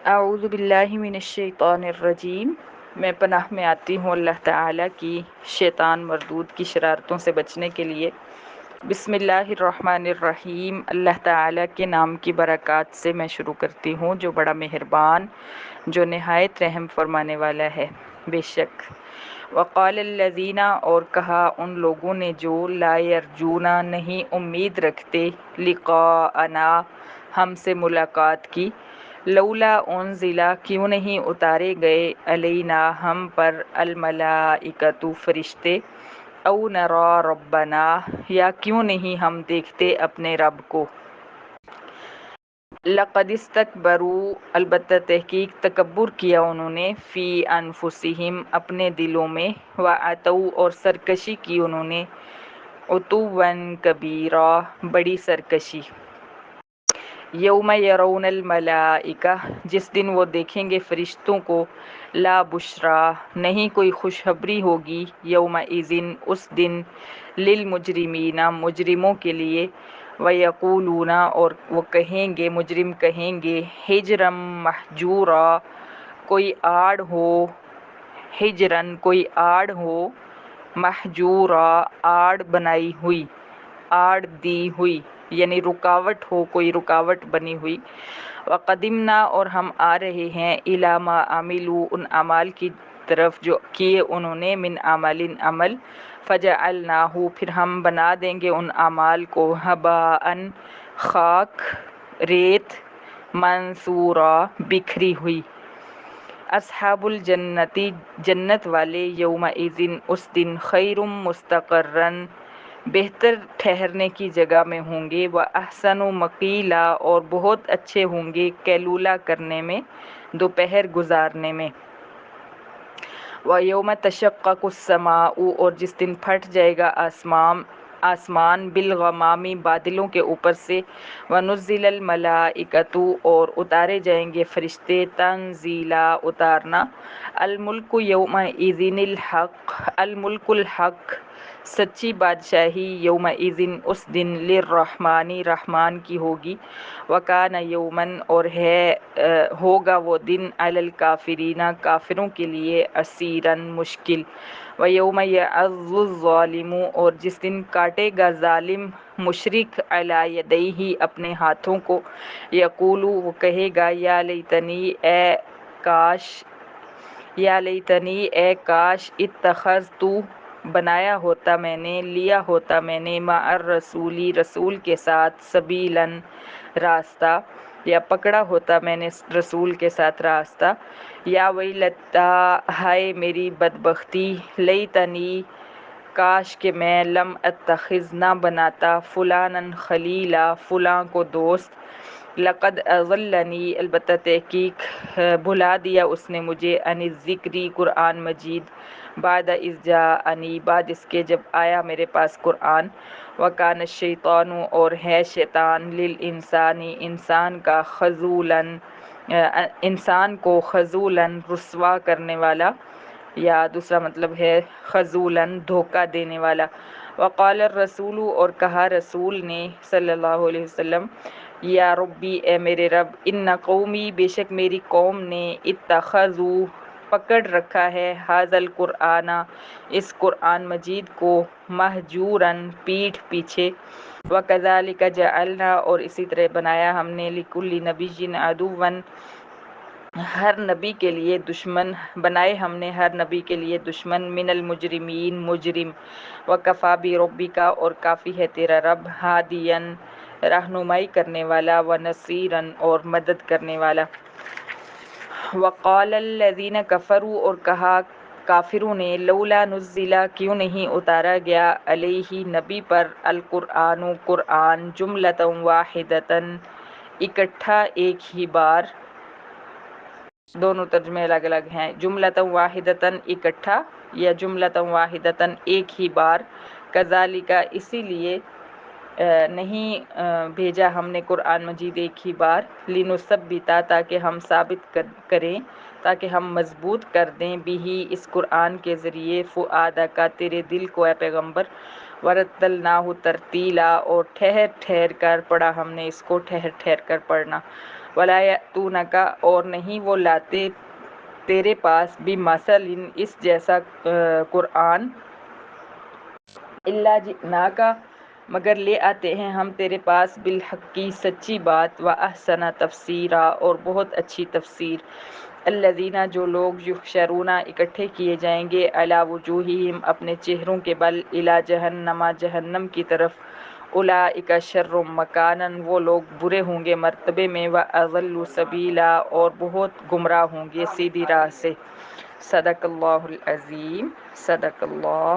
اعوذ باللہ من الشیطان الرجیم۔ میں پناہ میں آتی ہوں اللہ تعالیٰ کی شیطان مردود کی شرارتوں سے بچنے کے لیے۔ بسم اللہ الرحمن الرحیم۔ اللہ تعالیٰ کے نام کی برکات سے میں شروع کرتی ہوں جو بڑا مہربان، جو نہایت رحم فرمانے والا ہے۔ بے شک وقال الذین، اور کہا ان لوگوں نے جو لا یرجونا نہیں امید رکھتے، لقاءنا ہم سے ملاقات کی، لولا انزل کیوں نہیں اتارے گئے، علینا ہم پر، الملائکۃ فرشتے، او نرا ربنا یا کیوں نہیں ہم دیکھتے اپنے رب کو۔ لقد استکبروا البتہ تحقیق تکبر کیا انہوں نے، فی انفسہم اپنے دلوں میں، وعتوا اور سرکشی کی انہوں نے، عتوا کبیرا بڑی سرکشی۔ یوم یرون الملائکہ جس دن وہ دیکھیں گے فرشتوں کو، لا بشرا نہیں کوئی خوشخبری ہوگی، یومئذ اس دن، للمجرمین مجرموں کے لیے، ویقولون اور وہ کہیں گے، مجرم کہیں گے، ہجرا محجورا کوئی آڑ ہو، ہجرن کوئی آڑ ہو، محجورا آڑ بنائی ہوئی، آڑ دی ہوئی، یعنی رکاوٹ ہو، کوئی رکاوٹ بنی ہوئی۔ وقدمنا اور ہم آ رہے ہیں، الی ما عملوا ان اعمال کی طرف جو کیے انہوں نے، من عمل عمل، فجعلناہ پھر ہم بنا دیں گے ان اعمال کو، ہباء خاک، ریت، منثورا بکھری ہوئی۔ اصحاب الجنتی جنت والے، یومئذ اس دن، خیر مستقرا بہتر ٹھہرنے کی جگہ میں ہوں گے، واحسن مقیلا اور بہت اچھے ہوں گے قیلولہ کرنے میں، دوپہر گزارنے میں۔ وَيَوْمَ تَشَقَّقُ السَّمَاءُ اور جس دن پھٹ جائے گا آسمان، بالغمام بادلوں کے اوپر سے، وَنُزِّلَ الْمَلَائِکَةُ اور اتارے جائیں گے فرشتے، تنزیلا اتارنا۔ الملک یومئذ الحق، الملک الحق سچی بادشاہی، یومئذ اس دن، للرحمن رحمان کی ہوگی، وکان یومن اور ہوگا وہ دن، علی الکافرین کافروں کے لیے، عسیراً مشکل۔ ویوم یعض الظالم اور جس دن کاٹے گا ظالم مشرک، علی یدیہ اپنے ہاتھوں کو، یقول وہ کہے گا، یا لیتنی اے کاش، یا لیتنی اے کاش، اتخذت بنایا ہوتا میں نے، لیا ہوتا میں نے، مع الرسول رسول کے ساتھ، سبیلاً راستہ، یا پکڑا ہوتا میں نے رسول کے ساتھ راستہ۔ یا ویلتا ہائے میری بدبختی، لیتنی کاش کہ میں، لم اتخذ نہ بناتا، فلانا خلیلا فلاں کو دوست، لقد اضلنی البتہ تحقیق بھلا دیا اس نے مجھے، عن الذکری قرآن مجید، بعد اذ جاءنی بعد اس کے جب آیا میرے پاس قرآن، وکان الشیطان اور ہے شیطان، للانسانی انسان کا، خذولاً انسان کو، خذولاً رسوا کرنے والا، یا دوسرا مطلب ہے خذولاً دھوکہ دینے والا۔ وقال الرسول اور کہا رسول نے صلی اللہ علیہ وسلم، یا ربی اے میرے رب، ان قومی بے شک میری قوم نے، اتخذوا پکڑ رکھا ہے، ھذا القرآن اس قرآن مجید کو، مہجوراً پیٹھ پیچھے، وکذالک جعلنا اور اسی طرح بنایا ہم نے، لکل نبی عدوا ہر نبی کے لیے دشمن، بنائے ہم نے ہر نبی کے لیے دشمن، من المجرمین مجرم، وکفی بربک اور کافی ہے تیرا رب، ہادیاً رہنمائی کرنے والا، ونصیراً اور مدد کرنے والا۔ وقال الذین کفروا اور کہا کافروں نے، لولا نزل کیوں نہیں اتارا گیا، علیہ نبی پر، القرآن قرآن، جملۃ واحدۃ اکٹھا ایک ہی بار، دونوں ترجمے الگ الگ ہیں، جملۃ واحدۃ اکٹھا، یا جملۃ واحدۃ ایک ہی بار، کذالک اسی لیے نہیں بھیجا ہم نے قرآن مجید ایک ہی بار، لنثبت تاکہ ہم ثابت کریں، تاکہ ہم مضبوط کر دیں، بھی اس قرآن کے ذریعے، فؤادک تیرے دل کو اے پیغمبر، ورتلناہ ترتیلا اور ٹھہر ٹھہر کر پڑھا ہم نے اس کو، ٹھہر ٹھہر کر پڑھنا، ولا یأتونک اور نہیں وہ لاتے تیرے پاس بمثل اس جیسا قرآن الا جئناک مگر لے آتے ہیں ہم تیرے پاس بالحق کی سچی بات و احسن تفسیرا اور بہت اچھی تفسیر الذین جو لوگ یحشرون اکٹھے کیے جائیں گے علی وجوہہم اپنے چہروں کے بل الی جہنم جہنم کی طرف اولئک شر مکانا وہ لوگ برے ہوں گے مرتبے میں و اضل سبیلا اور بہت گمراہ ہوں گے سیدھی راہ سے صدق اللہ العظیم صدق اللہ